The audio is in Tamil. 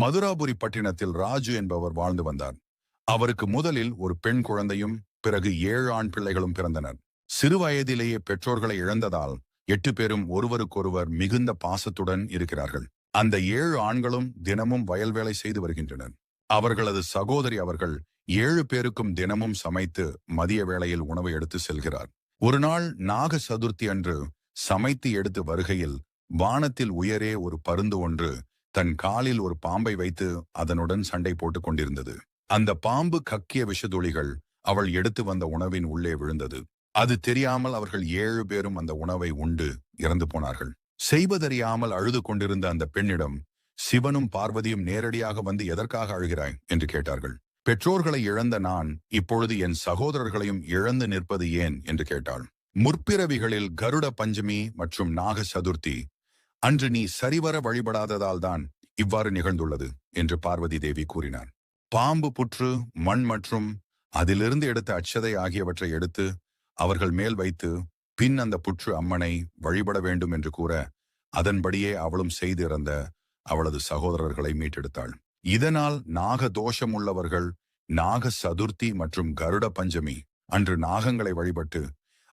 மதுராபுரி பட்டினத்தில் ராஜு என்பவர் வாழ்ந்து வந்தார். அவருக்கு முதலில் ஒரு பெண் குழந்தையும் பிறகு 7 ஆண் பிள்ளைகளும் பிறந்தனர். சிறு வயதிலேயே பெற்றோர்களை இழந்ததால் 8 பேரும் ஒருவருக்கொருவர் மிகுந்த பாசத்துடன் இருக்கிறார்கள். அந்த 7 ஆண்களும் தினமும் வயல் வேலை செய்து வருகின்றனர். அவர்களது சகோதரி அவர்கள் 7 பேருக்கும் தினமும் சமைத்து மதிய வேளையில் உணவு எடுத்து செல்கிறார். ஒரு நாள் நாக சதுர்த்தி அன்று சமைத்து எடுத்து வருகையில் வானத்தில் உயரே ஒரு பருந்து ஒன்று தன் காலில் ஒரு பாம்பை வைத்து அதனுடன் சண்டை போட்டுக் கொண்டிருந்தது. அந்த பாம்பு கக்கிய விஷதுளிகள் அவள் எடுத்து வந்த உணவின் உள்ளே விழுந்தது. அது தெரியாமல் அவர்கள் 7 பேரும் அந்த உணவை உண்டு இறந்து போனார்கள். செய்வதறியாமல் அழுது கொண்டிருந்த அந்த பெண்ணிடம் சிவனும் பார்வதியும் நேரடியாக வந்து எதற்காக அழுகிறாய் என்று கேட்டார்கள். பெற்றோர்களை இழந்த நான் இப்பொழுது என் சகோதரர்களையும் இழந்து நிற்பது ஏன் என்று கேட்டாள். முற்பிறவிகளில் கருட பஞ்சமி மற்றும் நாக சதுர்த்தி அன்று நீ சரிவர வழிபடாததால் தான் இவ்வாறு நிகழ்ந்துள்ளது என்று பார்வதி தேவி கூறினார். பாம்பு புற்று, மண் மற்றும் அதிலிருந்து எடுத்த அட்சதை ஆகியவற்றை எடுத்து அவர்கள் மேல் வைத்து பின் அந்த புற்று அம்மனை வழிபட வேண்டும் என்று கூற அதன்படியே அவளும் செய்திருந்த அவளது சகோதரர்களை மீட்டெடுத்தாள். இதனால் நாக தோஷம் உள்ளவர்கள் நாக சதுர்த்தி மற்றும் கருட பஞ்சமி அன்று நாகங்களை வழிபட்டு